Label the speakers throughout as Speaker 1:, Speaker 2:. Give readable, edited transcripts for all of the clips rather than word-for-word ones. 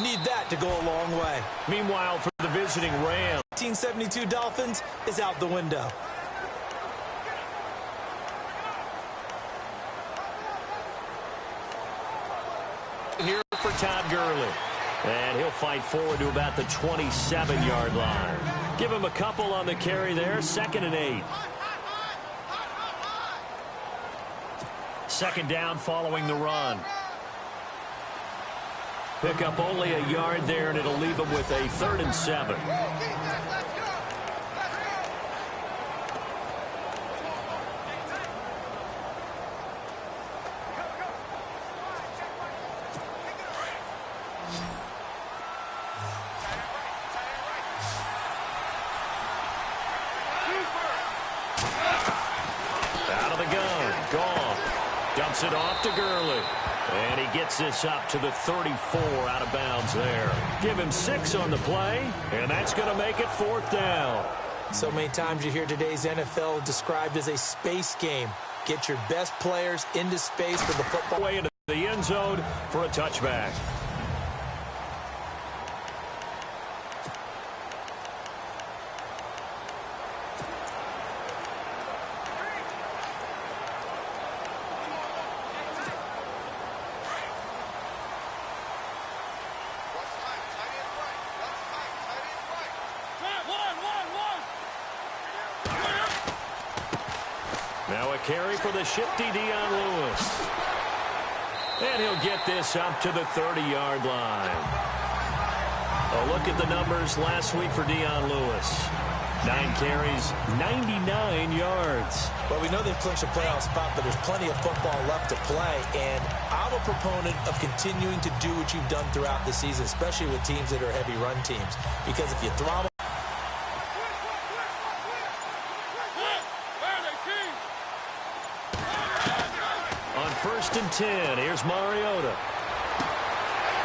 Speaker 1: You need that to go a long way.
Speaker 2: Meanwhile, for the visiting Rams,
Speaker 1: 1972 Dolphins is out the window.
Speaker 2: Here for Todd Gurley. And he'll fight forward to about the 27-yard line. Give him a couple on the carry there. 2nd and 8. Second down following the run. Pick up only a yard there, and it'll leave him with a 3rd and 7. Out of the gun. Gone. Dumps it off to Gurley. And he gets this up to the 34 out of bounds there. Give him 6 on the play, and that's going to make it 4th down.
Speaker 1: So many times you hear today's NFL described as a space game. Get your best players into space for the football.
Speaker 2: Way into the end zone for a touchback. Now a carry for the shifty Dion Lewis. And he'll get this up to the 30-yard line. A look at the numbers last week for Dion Lewis. 9 carries, 99 yards.
Speaker 1: Well, we know they've clinched a playoff spot, but there's plenty of football left to play. And I'm a proponent of continuing to do what you've done throughout the season, especially with teams that are heavy run teams. Because if you throttle
Speaker 2: on 1st and 10, here's Mariota.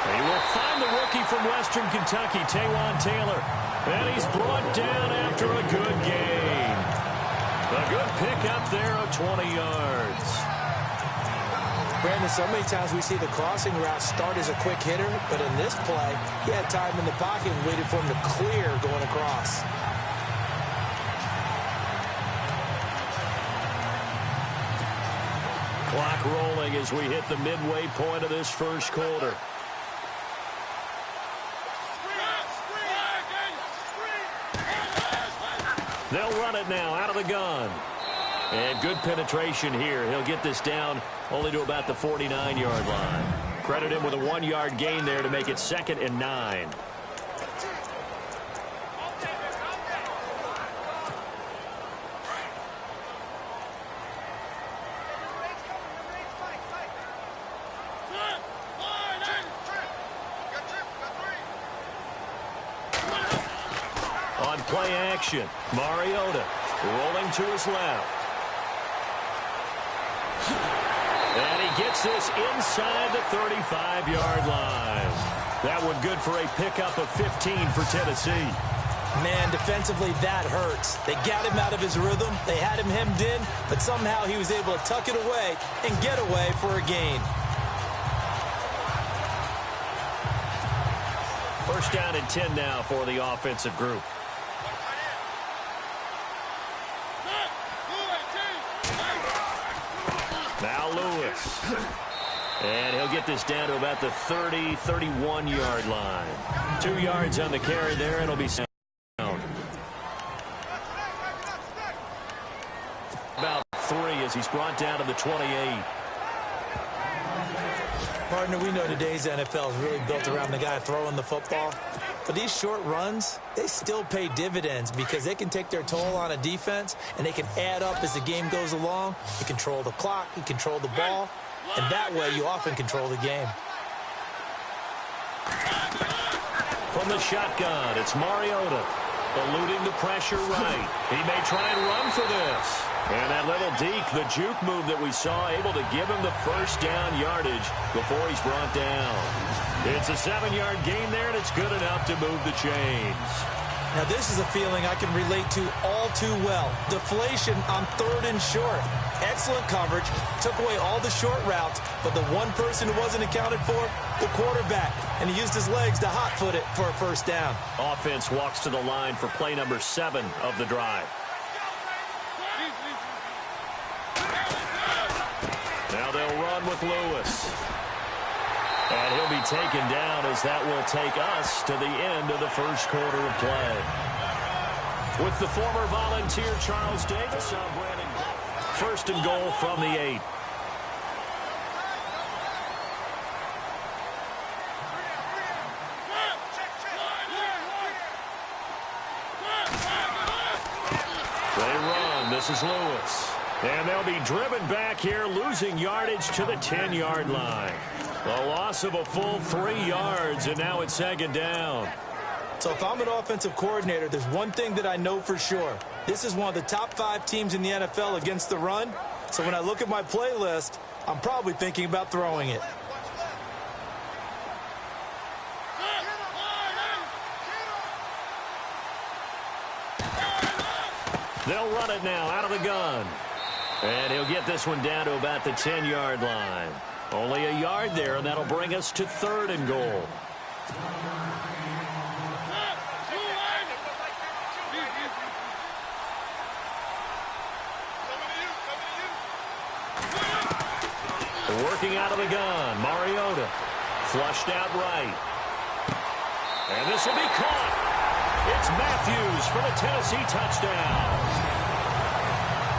Speaker 2: He will find the rookie from Western Kentucky, Taywan Taylor. And he's brought down after a good gain. A good pickup there of 20 yards.
Speaker 1: Brandon, so many times we see the crossing route start as a quick hitter, but in this play, he had time in the pocket and waited for him to clear going across.
Speaker 2: Clock rolling as we hit the midway point of this first quarter. They'll run it now out of the gun. And good penetration here. He'll get this down only to about the 49-yard line. Credit him with a 1-yard gain there to make it 2nd and 9. On play action, Mariota rolling to his left. And he gets this inside the 35-yard line. That one good for a pickup of 15 for Tennessee.
Speaker 1: Man, defensively, that hurts. They got him out of his rhythm. They had him hemmed in, but somehow he was able to tuck it away and get away for a gain.
Speaker 2: 1st down and 10 now for the offensive group. Now Lewis. And he'll get this down to about the 30, 31-yard line. 2 yards on the carry there, and it'll be sound. About 3 as he's brought down to the 28.
Speaker 1: Partner, we know today's NFL is really built around the guy throwing the football. But these short runs, they still pay dividends because they can take their toll on a defense, and they can add up as the game goes along. You control the clock, you control the ball, and that way you often control the game.
Speaker 2: From the shotgun, it's Mariota, eluding the pressure right. He may try and run for this. And that little deke, the juke move that we saw, able to give him the 1st down yardage before he's brought down. It's a 7-yard gain there, and it's good enough to move the chains.
Speaker 1: Now, this is a feeling I can relate to all too well. Deflation on 3rd and short. Excellent coverage. Took away all the short routes, but the one person who wasn't accounted for, the quarterback. And he used his legs to hot-foot it for a first down.
Speaker 2: Offense walks to the line for play number 7 of the drive. Now they'll run with Lewis. And he'll be taken down as that will take us to the end of the first quarter of play. With the former Volunteer Charles Davis, I'm Brandon. 1st and goal from the 8. They run. This is Lewis. And they'll be driven back here, losing yardage to the 10-yard line. A loss of a full 3 yards, and now it's 2nd down.
Speaker 1: So if I'm an offensive coordinator, there's one thing that I know for sure. This is one of the top 5 teams in the NFL against the run. So when I look at my playlist, I'm probably thinking about throwing it.
Speaker 2: They'll run it now out of the gun. And he'll get this one down to about the 10-yard line. Only a yard there, and that'll bring us to 3rd and goal. Working out of the gun, Mariota. Flushed out right. And this will be caught. It's Matthews for the Tennessee touchdown.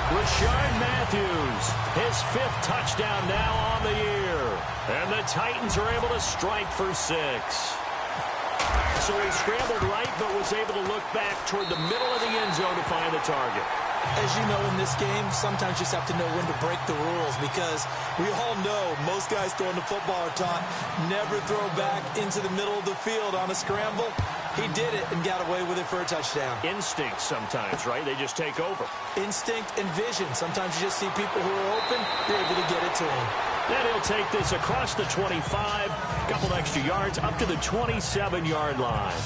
Speaker 2: Rashard Matthews, his 5th touchdown now on the year. And the Titans are able to strike for 6. So he scrambled right, but was able to look back toward the middle of the end zone to find the target.
Speaker 1: As you know, in this game, sometimes you just have to know when to break the rules, because we all know most guys throwing the football are taught never throw back into the middle of the field on a scramble. He did it and got away with it for a touchdown.
Speaker 2: Instinct sometimes, right? They just take over.
Speaker 1: Instinct and vision. Sometimes you just see people who are open, you're able to get it to them.
Speaker 2: Then he'll take this across the 25, a couple extra yards, up to the 27-yard line.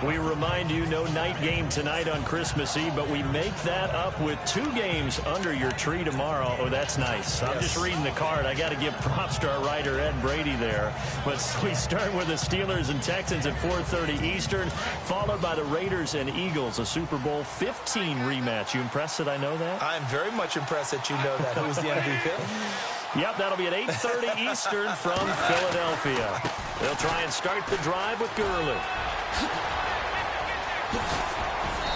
Speaker 2: We remind you, no night game tonight on Christmas Eve, but we make that up with 2 games under your tree tomorrow. Oh, that's nice. Yes. I'm just reading the card. I got to give props to our writer, Ed Brady, there. But we start with the Steelers and Texans at 4:30 Eastern, followed by the Raiders and Eagles, a Super Bowl 15 rematch. You impressed that I know that?
Speaker 1: I'm very much impressed that you know that. Who was the MVP?
Speaker 2: Yep, that'll be at 8:30 Eastern from Philadelphia. They'll try and start the drive with Gurley.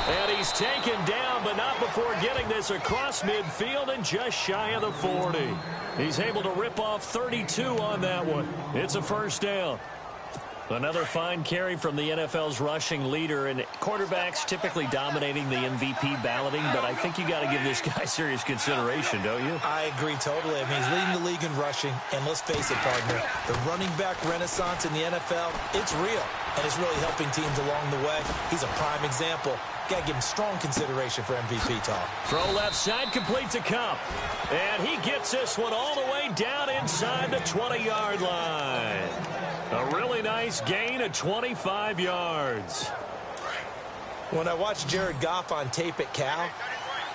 Speaker 2: And he's taken down, but not before getting this across midfield and just shy of the 40. He's able to rip off 32 on that one. It's a 1st down. Another fine carry from the NFL's rushing leader, and quarterbacks typically dominating the MVP balloting, but I think you got to give this guy serious consideration, don't you?
Speaker 1: I agree totally. I mean, he's leading the league in rushing, and let's face it, partner, the running back renaissance in the NFL, it's real, and it's really helping teams along the way. He's a prime example. Got to give him strong consideration for MVP talk.
Speaker 2: Throw left side, complete to Cup. And he gets this one all the way down inside the 20-yard line. A really nice gain of 25 yards.
Speaker 1: When I watched Jared Goff on tape at Cal,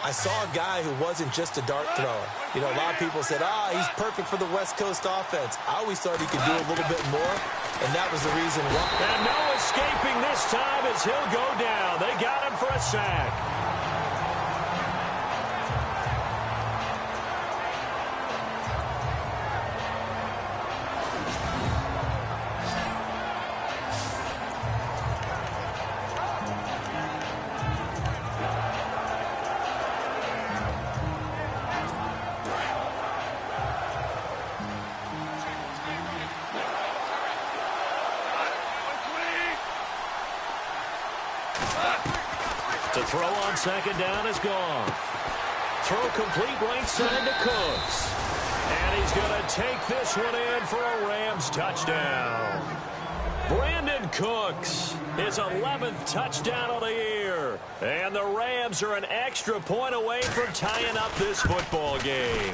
Speaker 1: I saw a guy who wasn't just a dart thrower. You know, a lot of people said, he's perfect for the West Coast offense. I always thought he could do a little bit more, and that was the reason why.
Speaker 2: And no escaping this time as he'll go down. They got him for a sack. To throw on 2nd down is gone. Throw complete right side to Cooks. And he's going to take this one in for a Rams touchdown. Brandon Cooks, his 11th touchdown of the year. And the Rams are an extra point away from tying up this football game.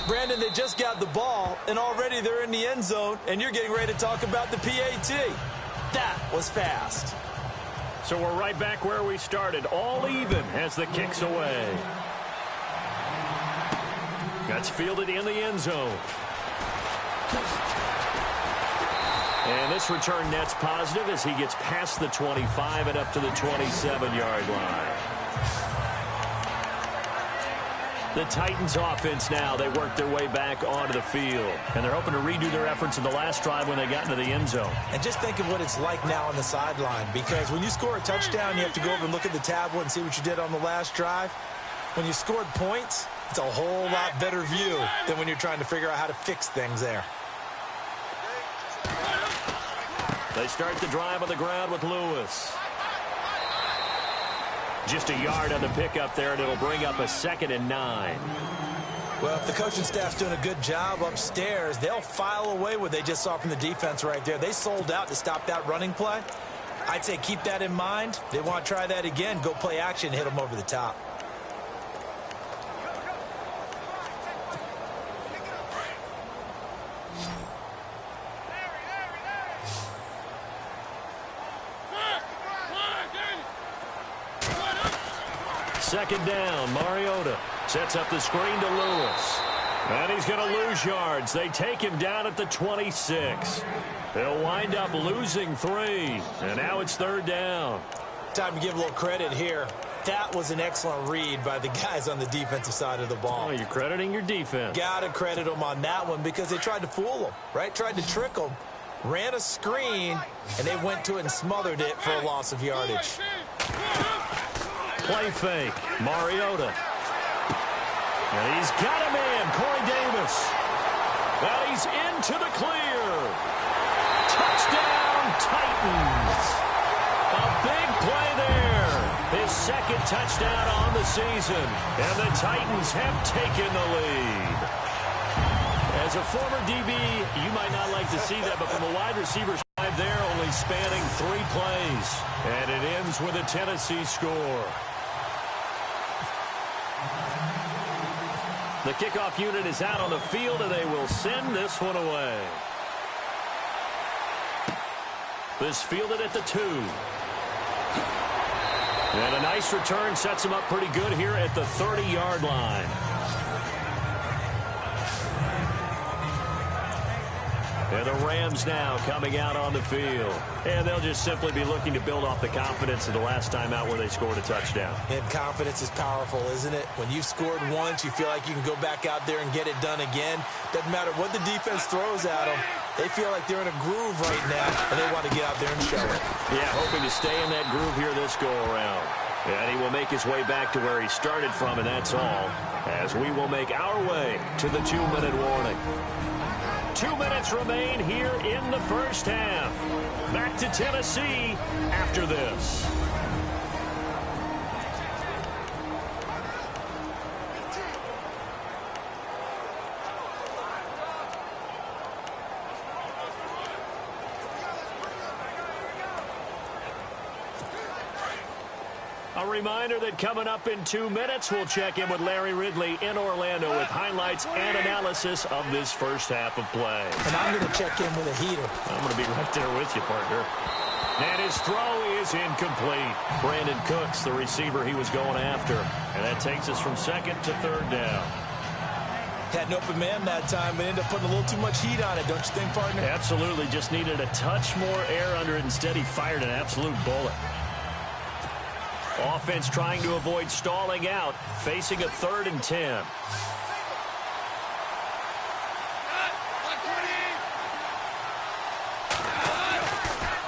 Speaker 1: Brandon, they just got the ball, and already they're in the end zone, and you're getting ready to talk about the PAT. That was fast.
Speaker 2: So we're right back where we started, all even as the kick's away. That's fielded in the end zone. And this return net's positive as he gets past the 25 and up to the 27-yard line. The Titans offense now, they work their way back onto the field. And they're hoping to redo their efforts in the last drive when they got into the end zone.
Speaker 1: And just think of what it's like now on the sideline. Because when you score a touchdown, you have to go over and look at the tablet and see what you did on the last drive. When you scored points, it's a whole lot better view than when you're trying to figure out how to fix things there.
Speaker 2: They start the drive on the ground with Lewis. Just a yard on the pickup there, and it'll bring up a 2nd and 9.
Speaker 1: Well, if the coaching staff's doing a good job upstairs, they'll file away what they just saw from the defense right there. They sold out to stop that running play. I'd say keep that in mind. They want to try that again. Go play action, hit them over the top.
Speaker 2: Second down, Mariota sets up the screen to Lewis. And he's going to lose yards. They take him down at the 26. They'll wind up losing 3. And now it's 3rd down.
Speaker 1: Time to give a little credit here. That was an excellent read by the guys on the defensive side of the ball.
Speaker 2: Oh, you're crediting your defense.
Speaker 1: Got to credit them on that one because they tried to fool them, right? Tried to trick them. Ran a screen, and they went to it and smothered it for a loss of yardage.
Speaker 2: Play fake, Mariota. And he's got a man, Corey Davis. And he's into the clear. Touchdown, Titans. A big play there. His 2nd touchdown on the season. And the Titans have taken the lead. As a former DB, you might not like to see that, but from a wide receiver side there, only spanning 3 plays. And it ends with a Tennessee score. The kickoff unit is out on the field, and they will send this one away. This fielded at the 2. And a nice return sets him up pretty good here at the 30-yard line. And the Rams now coming out on the field. And they'll just simply be looking to build off the confidence of the last time out where they scored a touchdown.
Speaker 1: And confidence is powerful, isn't it? When you've scored once, you feel like you can go back out there and get it done again. Doesn't matter what the defense throws at them. They feel like they're in a groove right now, and they want to get out there and show it.
Speaker 2: Yeah, hoping to stay in that groove here this go-around. And he will make his way back to where he started from, and that's all, as we will make our way to the 2-minute warning. 2 minutes remain here in the first half. Back to Tennessee after this. A reminder that coming up in 2 minutes, we'll check in with Larry Ridley in Orlando with highlights and analysis of this first half of play.
Speaker 1: And I'm going to check in with a heater.
Speaker 2: I'm going to be right there with you, partner. And his throw is incomplete. Brandon Cooks, the receiver he was going after. And that takes us from 2nd to 3rd down.
Speaker 1: Had an open man that time, but ended up putting a little too much heat on it, don't you think, partner?
Speaker 2: Absolutely. Just needed a touch more air under it. Instead, he fired an absolute bullet. Offense trying to avoid stalling out, facing a 3rd and 10.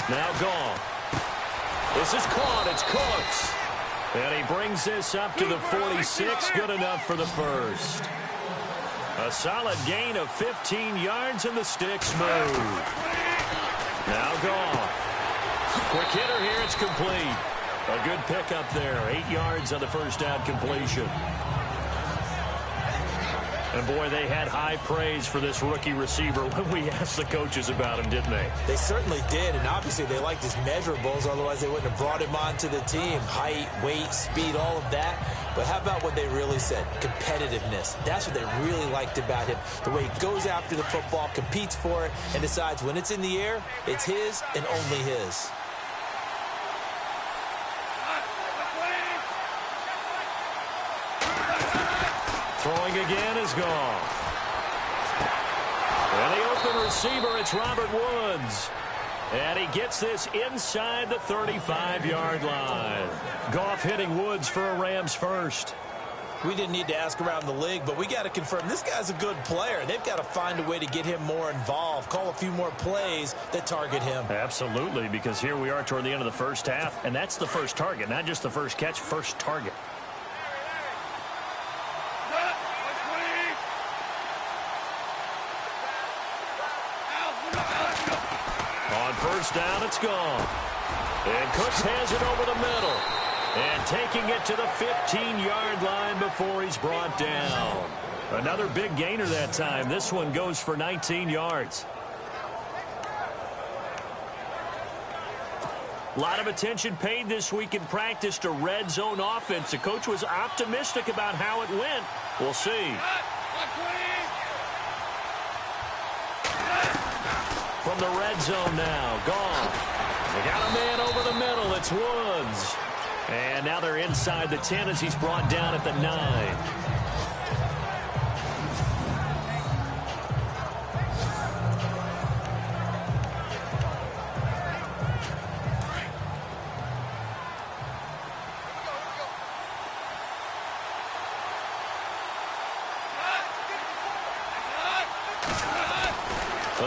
Speaker 2: Now gone. This is caught. It's Cooks. And he brings this up to the 46. Good enough for the first. A solid gain of 15 yards, and the stick's smooth. Now gone. Quick hitter here. It's complete. A good pickup there. 8 yards on the first down completion. And, boy, they had high praise for this rookie receiver when we asked the coaches about him, didn't they?
Speaker 1: They certainly did, and obviously they liked his measurables. Otherwise, they wouldn't have brought him onto the team. Height, weight, speed, all of that. But how about what they really said? Competitiveness. That's what they really liked about him. The way he goes after the football, competes for it, and decides when it's in the air, it's his and only his.
Speaker 2: Throwing again is Goff. And the open receiver, it's Robert Woods. And he gets this inside the 35-yard line. Goff hitting Woods for a Rams first.
Speaker 1: We didn't need to ask around the league, but we got to confirm this guy's a good player. They've got to find a way to get him more involved, call a few more plays that target him.
Speaker 2: Absolutely, because here we are toward the end of the first half, and that's the first target, not just the first catch, first target. On first down, it's gone. And Cooks has it over the middle. And taking it to the 15-yard line before he's brought down. Another big gainer that time. This one goes for 19 yards. A lot of attention paid this week in practice to red zone offense. The coach was optimistic about how it went. We'll see. From the red zone now, Goff. They got a man over the middle. It's Woods. And now they're inside the 10 as he's brought down at the 9.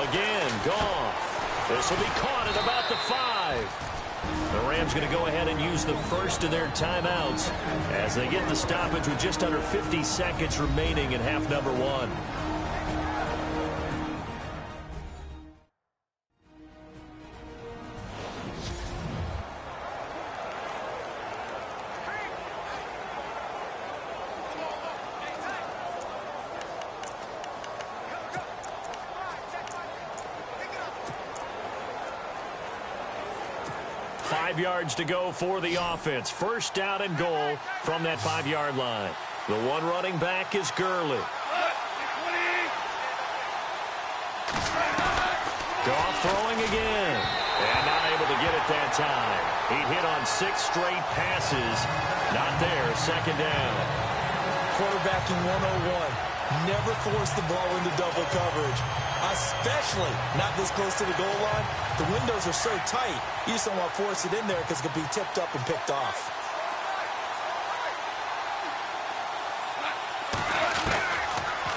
Speaker 2: Again, Goff. This will be caught at about the 5. The Rams going to go ahead and use the first of their timeouts as they get the stoppage with just under 50 seconds remaining in half number 1. Yards to go for the offense. First down and goal from that 5-yard line. The one running back is Gurley. Goff throwing again. And not able to get it that time. He hit on 6 straight passes. Not there. Second down.
Speaker 1: Quarterbacking 101. Never force the ball into double coverage, especially not this close to the goal line. The windows are so tight, you just don't want to force it in there because it could be tipped up and picked off.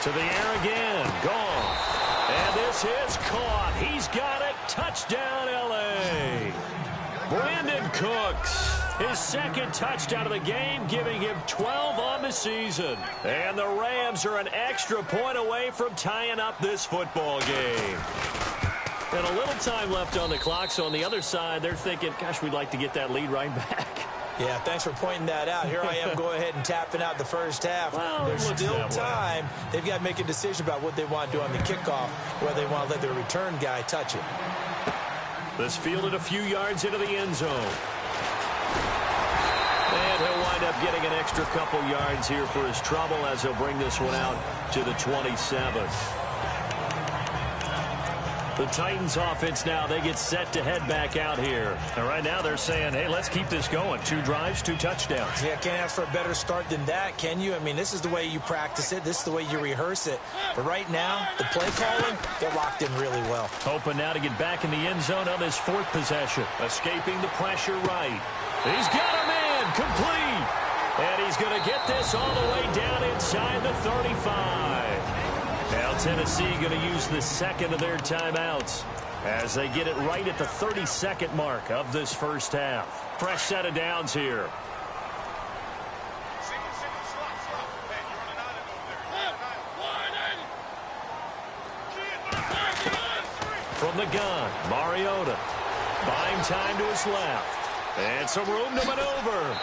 Speaker 2: To the air again. Goff. And this is caught. He's got it. Touchdown, L.A. Brandon Cooks. His second touchdown of the game, giving him 12 on the season. And the Rams are an extra point away from tying up this football game. And a little time left on the clock, so on the other side, they're thinking, gosh, we'd like to get that lead right back.
Speaker 1: Yeah, thanks for pointing that out. Here I am going ahead and tapping out the first half.
Speaker 2: Well,
Speaker 1: there's still time. They've got to make a decision about what they want to do on the kickoff, whether they want to let their return guy touch it.
Speaker 2: This fielded a few yards into the end zone. And he'll wind up getting an extra couple yards here for his trouble as he'll bring this one out to the 27. The Titans offense now, they get set to head back out here. And right now they're saying, hey, let's keep this going. 2 drives, 2 touchdowns.
Speaker 1: Yeah, can't ask for a better start than that, can you? I mean, this is the way you practice it. This is the way you rehearse it. But right now, the play calling, they're locked in really well.
Speaker 2: Hoping now to get back in the end zone on this 4th possession. Escaping the pressure right. He's got a man complete. And he's going to get this all the way down inside the 35. Now Tennessee going to use the second of their timeouts as they get it right at the 32nd mark of this first half. Fresh set of downs here. From the gun, Mariota. Buying time to his left. And some room to maneuver.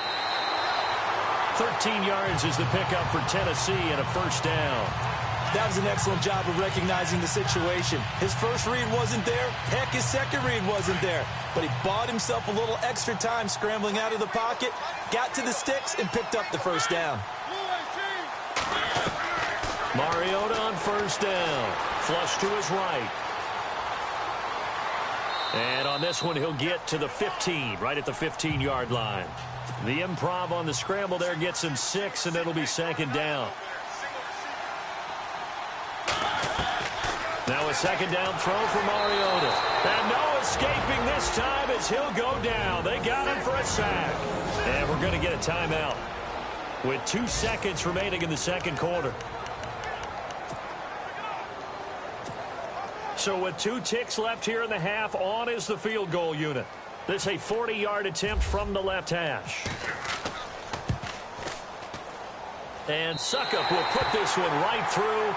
Speaker 2: 13 yards is the pickup for Tennessee and a first down.
Speaker 1: That was an excellent job of recognizing the situation. His first read wasn't there. Heck, his second read wasn't there. But he bought himself a little extra time scrambling out of the pocket, got to the sticks, and picked up the first down.
Speaker 2: Mariota on first down. Flush to his right. And on this one, he'll get to the 15, right at the 15-yard line. The improv on the scramble there gets him 6, and it'll be second down. a second down throw for Mariota. And no escaping this time as he'll go down. They got him for a sack. And we're going to get a timeout with 2 seconds remaining in the second quarter. So with 2 ticks left here in the half, on is the field goal unit. This is a 40-yard attempt from the left hash. And Suckup will put this one right through,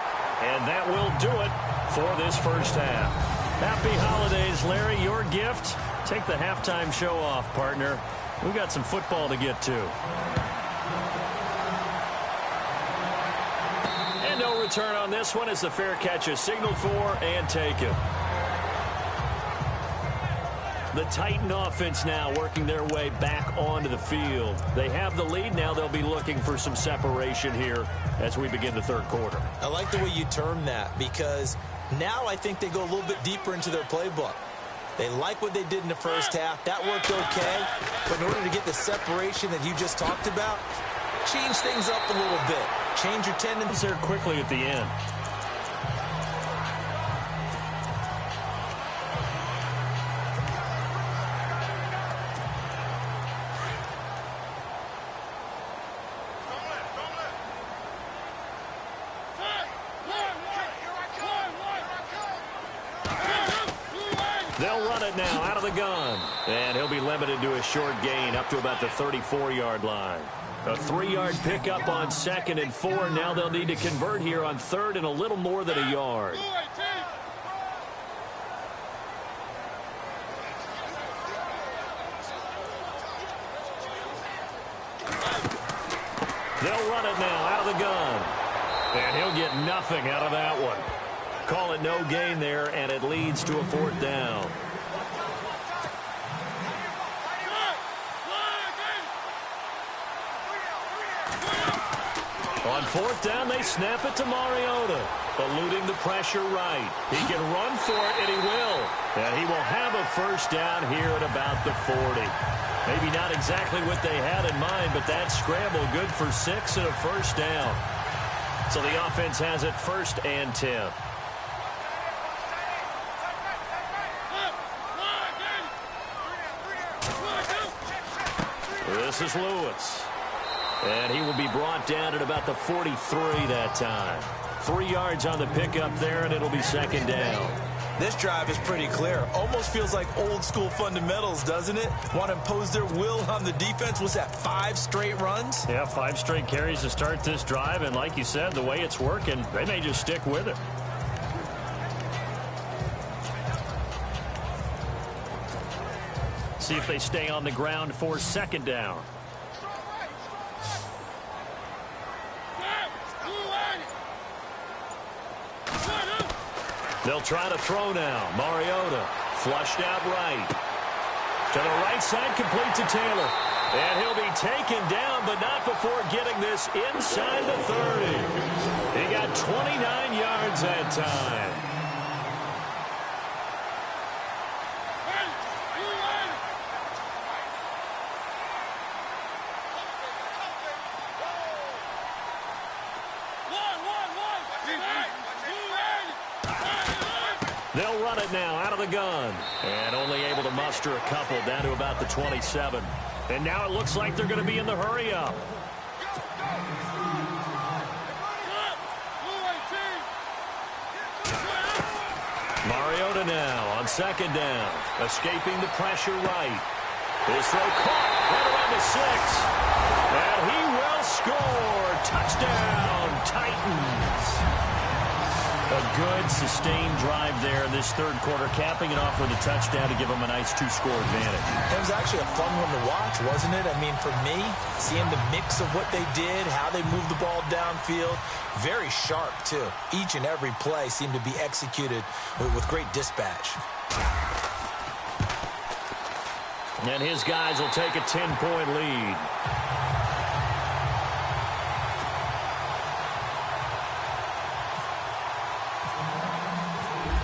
Speaker 2: and that will do it for this first half. Happy holidays, Larry. Your gift? Take the halftime show off, partner. We've got some football to get to. And no return on this one as the fair catch is signaled for and taken. The Titan offense now working their way back onto the field. They have the lead. Now they'll be looking for some separation here as we begin the third quarter.
Speaker 1: I like the way you term that because now I think they go a little bit deeper into their playbook. They like what they did in the first half. That worked okay. But in order to get the separation that you just talked about, change things up a little bit. Change your tendencies
Speaker 2: there quickly at the end. They'll run it now out of the gun. And he'll be limited to a short gain up to about the 34-yard line. A 3-yard pickup on 2nd and 4. Now they'll need to convert here on 3rd and a little more than a yard. They'll run it now out of the gun. And he'll get nothing out of that one. Call it no gain there, and it leads to a 4th down. On 4th down, they snap it to Mariota, eluding the pressure right. He can run for it, and he will. And he will have a first down here at about the 40. Maybe not exactly what they had in mind, but that scramble good for 6 and a first down. So the offense has it 1st and 10. This is Lewis. And he will be brought down at about the 43 that time. 3 yards on the pickup there, and it'll be 2nd down.
Speaker 1: This drive is pretty clear. Almost feels like old school fundamentals, doesn't it? Want to impose their will on the defense. Was that 5 straight runs?
Speaker 2: Yeah, 5 straight carries to start this drive. And like you said, the way it's working, they may just stick with it. See if they stay on the ground for 2nd down. They'll try to throw now. Mariota flushed out right. To the right side, complete to Taylor. And he'll be taken down, but not before getting this inside the 30. He got 29 yards that time. They'll run it now out of the gun. And only able to muster a couple down to about the 27. And now it looks like they're going to be in the hurry-up. Mariota now on 2nd down. Escaping the pressure right. His throw caught right around the 6. And he will score. Touchdown, Titans. A good, sustained drive there in this 3rd quarter, capping it off with a touchdown to give them a nice 2-score advantage.
Speaker 1: It was actually a fun one to watch, wasn't it? I mean, for me, seeing the mix of what they did, how they moved the ball downfield, very sharp, too. Each and every play seemed to be executed with great dispatch.
Speaker 2: And his guys will take a 10-point lead.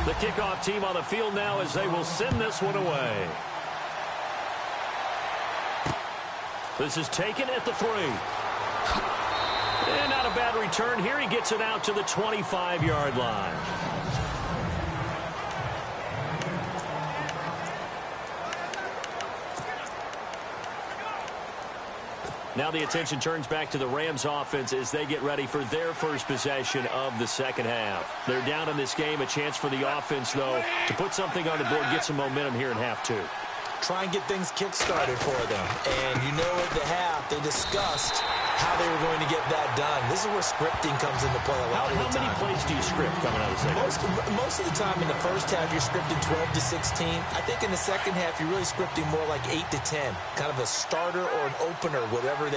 Speaker 2: The kickoff team on the field now as they will send this one away. This is taken at the 3. And not a bad return here. He gets it out to the 25-yard line. Now the attention turns back to the Rams offense as they get ready for their first possession of the second half. They're down in this game. A chance for the offense, though, to put something on the board, get some momentum here in half two.
Speaker 1: Try and get things kick-started for them. And you know at the half, they discussed how they were going to get that done. This is where scripting comes into play a lot of the time.
Speaker 2: How many plays do you script coming out of the second?
Speaker 1: Most of the time in the first half, you're scripting 12 to 16. I think in the second half, you're really scripting more like 8 to 10. Kind of a starter or an opener, whatever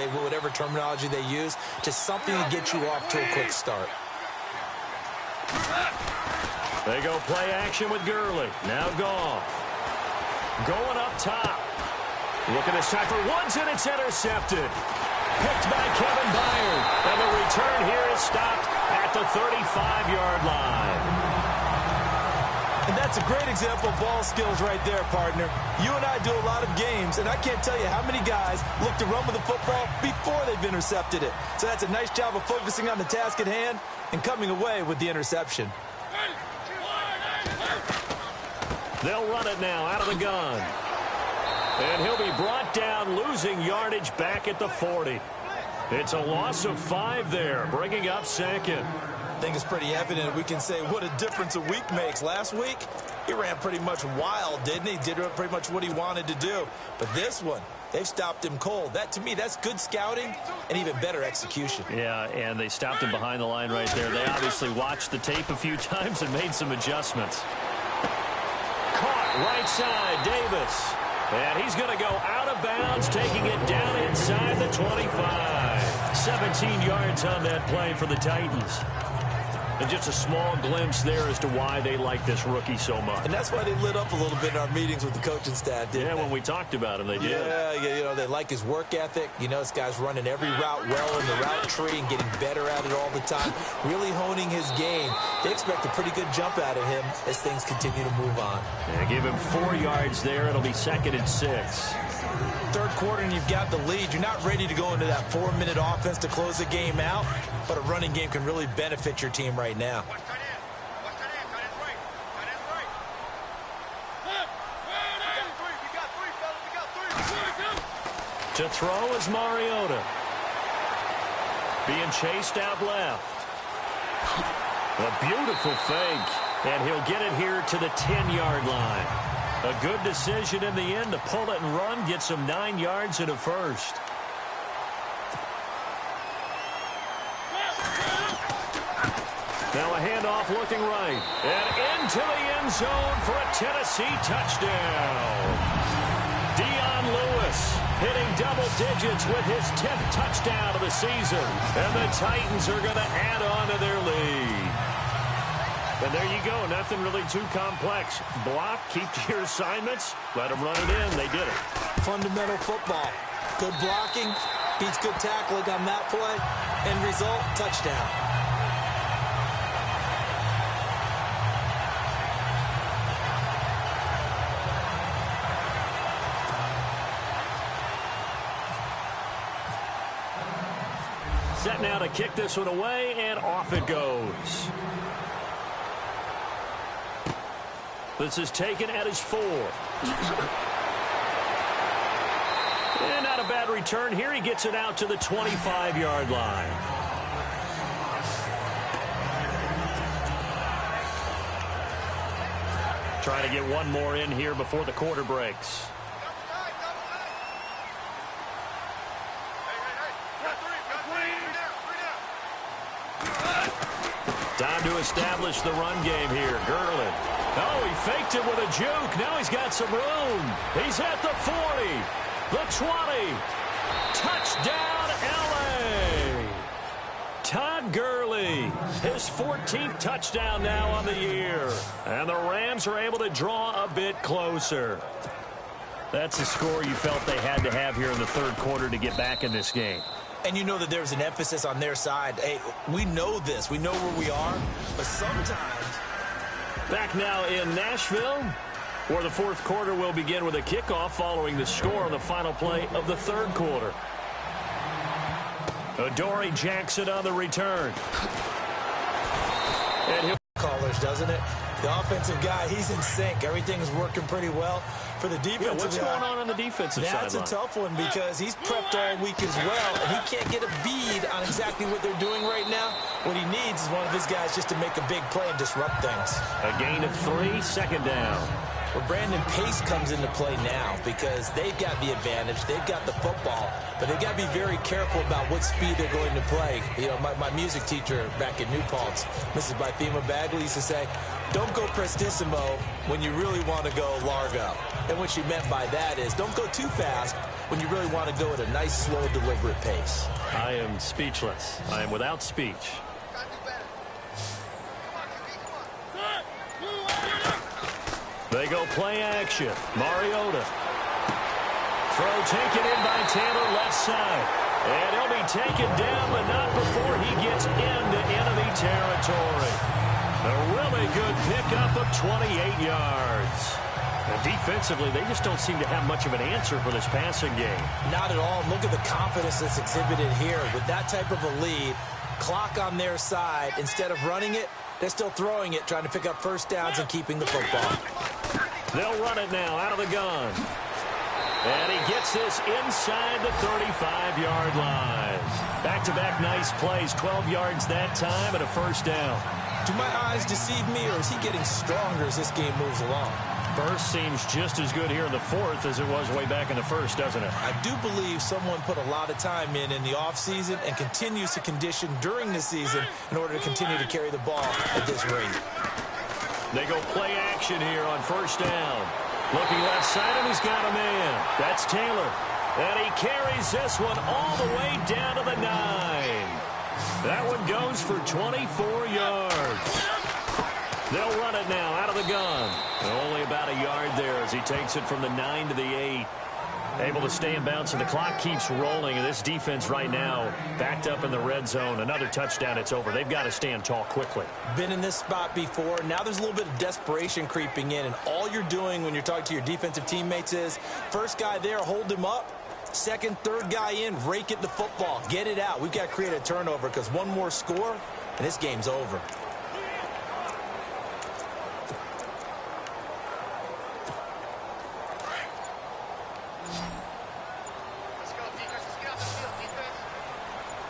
Speaker 1: terminology they use. Just something to get you off to a quick start.
Speaker 2: They go play action with Gurley. Now Goff. Going up top. Looking this time for Woods, and it's intercepted. Picked by Kevin Byard. And the return here is stopped at the 35-yard line.
Speaker 1: And that's a great example of ball skills right there, partner. You and I do a lot of games, and I can't tell you how many guys look to run with the football before they've intercepted it. So that's a nice job of focusing on the task at hand and coming away with the interception.
Speaker 2: They'll run it now out of the gun. And he'll be brought down, losing yardage back at the 40. It's a loss of 5 there, bringing up second.
Speaker 1: I think it's pretty evident. We can say what a difference a week makes. Last week, he ran pretty much wild, didn't he? Did pretty much what he wanted to do. But this one, they've stopped him cold. That, to me, that's good scouting and even better execution.
Speaker 2: Yeah, and they stopped him behind the line right there. They obviously watched the tape a few times and made some adjustments. Caught right side, Davis. And he's going to go out of bounds, taking it down inside the 25. 17 yards on that play for the Titans. And just a small glimpse there as to why they like this rookie so much.
Speaker 1: And that's why they lit up a little bit in our meetings with the coaching staff, didn't they?
Speaker 2: When we talked about him, they did.
Speaker 1: Yeah, you know, they like his work ethic. You know, this guy's running every route well in the route tree and getting better at it all the time, really honing his game. They expect a pretty good jump out of him as things continue to move on.
Speaker 2: Yeah, give him 4 yards there. It'll be 2nd and 6.
Speaker 1: Third quarter and you've got the lead. You're not ready to go into that 4-minute offense to close the game out, but a running game can really benefit your team right now.
Speaker 2: To throw is Mariota. Being chased out left. A beautiful fake, and he'll get it here to the 10-yard line. A good decision in the end to pull it and run, get some 9 yards and a first. Now a handoff looking right. And into the end zone for a Tennessee touchdown. Dion Lewis hitting double digits with his 10th touchdown of the season. And the Titans are going to add on to their lead. And there you go. Nothing really too complex. Block, keep to your assignments, let them run it in. They did it.
Speaker 1: Fundamental football. Good blocking, beats good tackling on that play. End result, touchdown.
Speaker 2: Set now to kick this one away, and off it goes. This is taken at his 4. And not a bad return here. He gets it out to the 25-yard line. Trying to get one more in here before the quarter breaks. Time to establish the run game here. Gurley. Oh, he faked it with a juke. Now he's got some room. He's at the 40, the 20. Touchdown, L.A. Todd Gurley, his 14th touchdown now on the year. And the Rams are able to draw a bit closer. That's the score you felt they had to have here in the third quarter to get back in this game.
Speaker 1: And you know that there's an emphasis on their side. Hey, we know this. We know where we are. But sometimes...
Speaker 2: Back now in Nashville, where the fourth quarter will begin with a kickoff following the score on the final play of the third quarter. Adoree Jackson on the return. And he'll...
Speaker 1: Callers, doesn't it? The offensive guy, he's in sync. Everything's working pretty well. For the defense,
Speaker 2: yeah, what's going on the defensive side?
Speaker 1: That's a tough one because he's prepped all week as well, and he can't get a bead on exactly what they're doing right now. What he needs is one of his guys just to make a big play and disrupt things.
Speaker 2: A gain of 3, second down.
Speaker 1: Well, Brandon, pace comes into play now because they've got the advantage. They've got the football, but they've got to be very careful about what speed they're going to play. You know, my music teacher back in New Paltz, Mrs. Bythema Bagley, used to say, don't go prestissimo when you really want to go largo. And what she meant by that is don't go too fast when you really want to go at a nice, slow, deliberate pace.
Speaker 2: I am speechless. I am without speech. They go play action. Mariota. Throw taken in by Taylor left side. And he'll be taken down, but not before he gets into enemy territory. A really good pickup of 28 yards. And defensively, they just don't seem to have much of an answer for this passing game.
Speaker 1: Not at all. Look at the confidence that's exhibited here. With that type of a lead, clock on their side, instead of running it, they're still throwing it, trying to pick up first downs and keeping the football.
Speaker 2: They'll run it now out of the gun. And he gets this inside the 35-yard line. Back-to-back nice plays, 12 yards that time and a first down.
Speaker 1: Do my eyes deceive me, or is he getting stronger as this game moves along?
Speaker 2: Burst seems just as good here in the fourth as it was way back in the first, doesn't it?
Speaker 1: I do believe someone put a lot of time in the offseason and continues to condition during the season in order to continue to carry the ball at this rate.
Speaker 2: They go play action here on first down. Looking left side, and he's got a man. That's Taylor. And he carries this one all the way down to the 9. That one goes for 24 yards. They'll run it now out of the gun. And only about a yard there as he takes it from the 9 to the 8. Able to stay in bounds, and the clock keeps rolling. And this defense right now backed up in the red zone. Another touchdown, it's over. They've got to stand tall quickly.
Speaker 1: Been in this spot before. Now there's a little bit of desperation creeping in. And all you're doing when you're talking to your defensive teammates is, first guy there, hold him up. Second, third guy in, rake at the football. Get it out. We've got to create a turnover because one more score, and this game's over.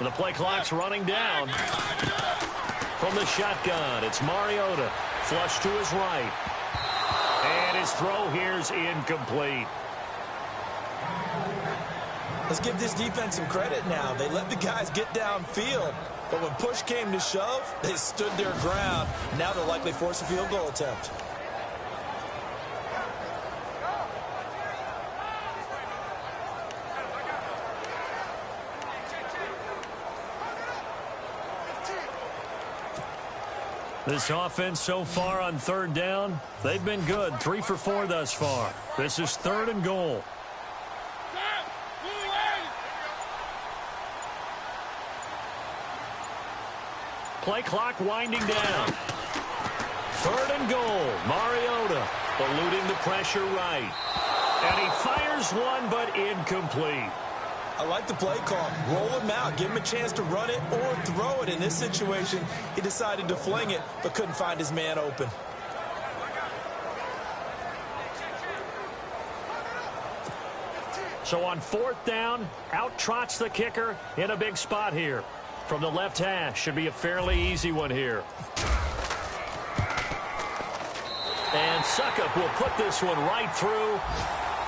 Speaker 2: The play clock's running down. From the shotgun, it's Mariota. Flush to his right. And his throw here's incomplete.
Speaker 1: Let's give this defense some credit now. They let the guys get downfield. But when push came to shove, they stood their ground. Now they'll likely force a field goal attempt.
Speaker 2: This offense so far on third down, they've been good. 3 for 4 thus far. This is 3rd and goal. Play clock winding down. 3rd and goal. Mariota eluding the pressure right. And he fires one, but incomplete.
Speaker 1: I like the play call. Roll him out. Give him a chance to run it or throw it. In this situation, he decided to fling it, but couldn't find his man open.
Speaker 2: So on 4th down, out trots the kicker in a big spot here. From the left hash, should be a fairly easy one here. And Suckup will put this one right through,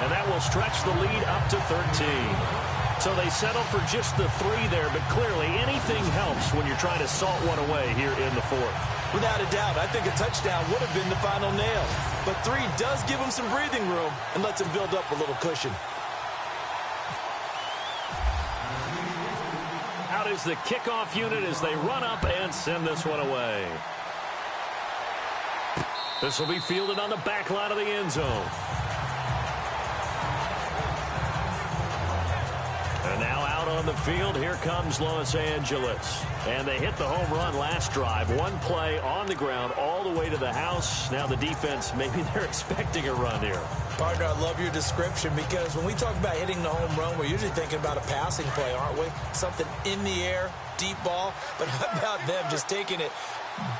Speaker 2: and that will stretch the lead up to 13. So they settle for just the 3 there, but clearly anything helps when you're trying to salt one away here in the 4th.
Speaker 1: Without a doubt, I think a touchdown would have been the final nail. But 3 does give him some breathing room and lets him build up a little cushion.
Speaker 2: Out is the kickoff unit as they run up and send this one away. This will be fielded on the back line of the end zone. And now out on the field, here comes Los Angeles. And they hit the home run last drive. One play on the ground all the way to the house. Now the defense, maybe they're expecting a run here.
Speaker 1: Partner, I love your description because when we talk about hitting the home run, we're usually thinking about a passing play, aren't we? Something in the air, deep ball. But how about them just taking it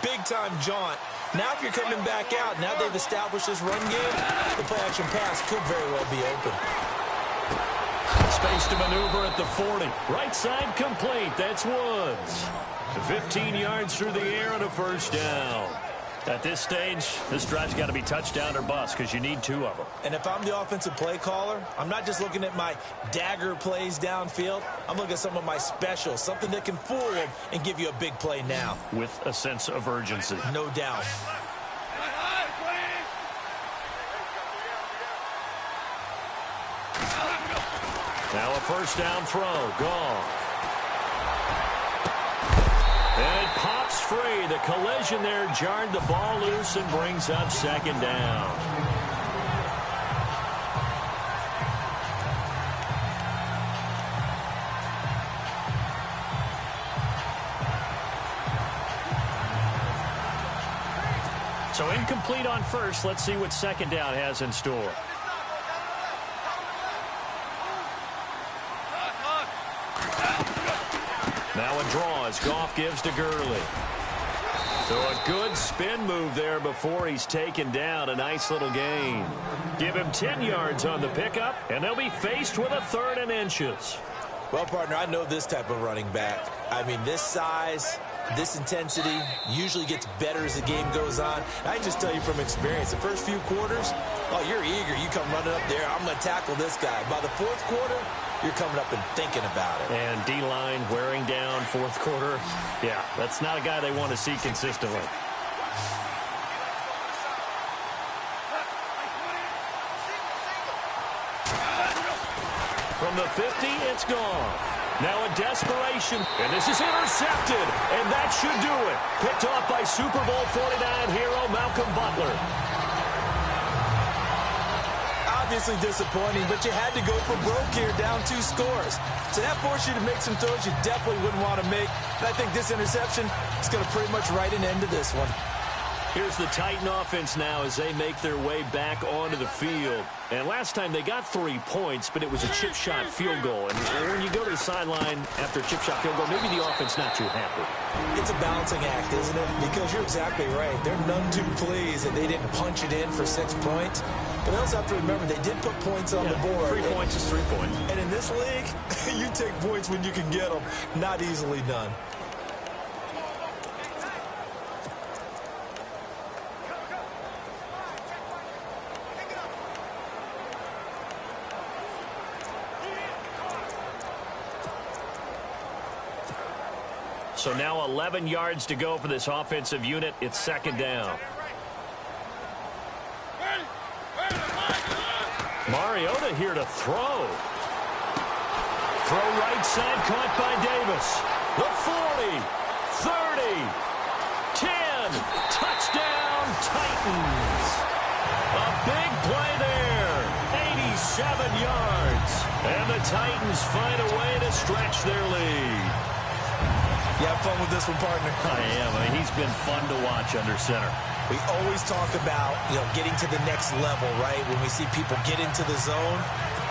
Speaker 1: Big-time jaunt. Now if you're coming back out, now they've established this run game, the play-action pass could very well be open.
Speaker 2: Space to maneuver at the 40. Right side complete. That's Woods. 15 yards through the air and a first down. At this stage, this drive's got to be touchdown or bust because you need 2 of them.
Speaker 1: And if I'm the offensive play caller, I'm not just looking at my dagger plays downfield. I'm looking at some of my specials, something that can fool them and give you a big play now.
Speaker 2: With a sense of urgency.
Speaker 1: No doubt.
Speaker 2: Now a first down throw. Gone. And it pops free. The collision there jarred the ball loose and brings up second down. So incomplete on first. Let's see what second down has in store. Now a draw as Goff gives to Gurley. So a good spin move there before he's taken down. A nice little gain. Give him 10 yards on the pickup, and they'll be faced with a 3rd and inches.
Speaker 1: Well, partner, I know this type of running back. I mean, this size, this intensity usually gets better as the game goes on. And I can just tell you from experience, the first few quarters, oh, you're eager. You come running up there. I'm going to tackle this guy. By the 4th quarter, you're coming up and thinking about it.
Speaker 2: And D-line wearing down 4th quarter. Yeah, that's not a guy they want to see consistently. From the 50, it's gone. Now a desperation, and this is intercepted, and that should do it. Picked off by Super Bowl 49 hero Malcolm Butler.
Speaker 1: Obviously disappointing, but you had to go for broke here, down 2 scores. So that forced you to make some throws you definitely wouldn't want to make. And I think this interception is going to pretty much write an end to this one.
Speaker 2: Here's the Titan offense now as they make their way back onto the field. And last time they got 3 points, but it was a chip shot field goal. And when you go to the sideline after a chip shot field goal, maybe the offense not too happy.
Speaker 1: It's a balancing act, isn't it? Because you're exactly right. They're none too pleased that they didn't punch it in for 6 points. But they also have to remember they did put points on the board.
Speaker 2: 3 points is 3 points.
Speaker 1: And in this league, you take points when you can get them. Not easily done.
Speaker 2: So now 11 yards to go for this offensive unit. It's second down. Mariota here to throw. Throw right side, caught by Davis. The 40, 30, 10, touchdown Titans. A big play there, 87 yards. And the Titans find a way to stretch their lead.
Speaker 1: You have fun with this one, partner?
Speaker 2: I am. I mean, he's been fun to watch under center.
Speaker 1: We always talk about, getting to the next level, right? When we see people get into the zone,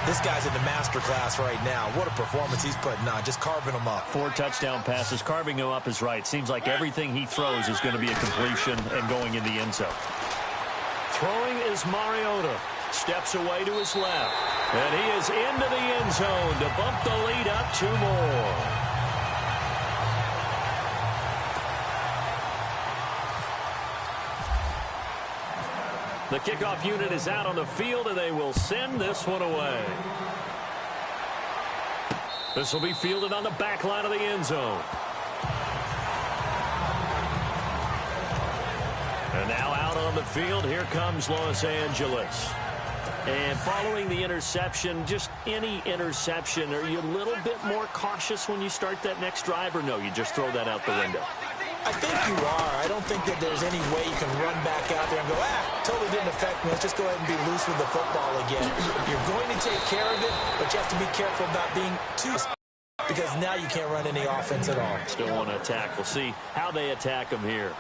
Speaker 1: this guy's in the master class right now. What a performance he's putting on, just carving them up.
Speaker 2: 4 touchdown passes. Carving him up is right. Seems like everything he throws is going to be a completion and going in the end zone. Throwing is Mariota. Steps away to his left. And he is into the end zone to bump the lead up 2 more. The kickoff unit is out on the field, and they will send this one away. This will be fielded on the back line of the end zone. And now out on the field, here comes Los Angeles. And following the interception, just any interception, are you a little bit more cautious when you start that next drive, or no, you just throw that out the window?
Speaker 1: I think you are. I don't think that there's any way you can run back out there and go, totally didn't affect me. Let's just go ahead and be loose with the football again. You're going to take care of it, but you have to be careful about being too, because now you can't run any offense at all.
Speaker 2: Still want to attack. We'll see how they attack them here.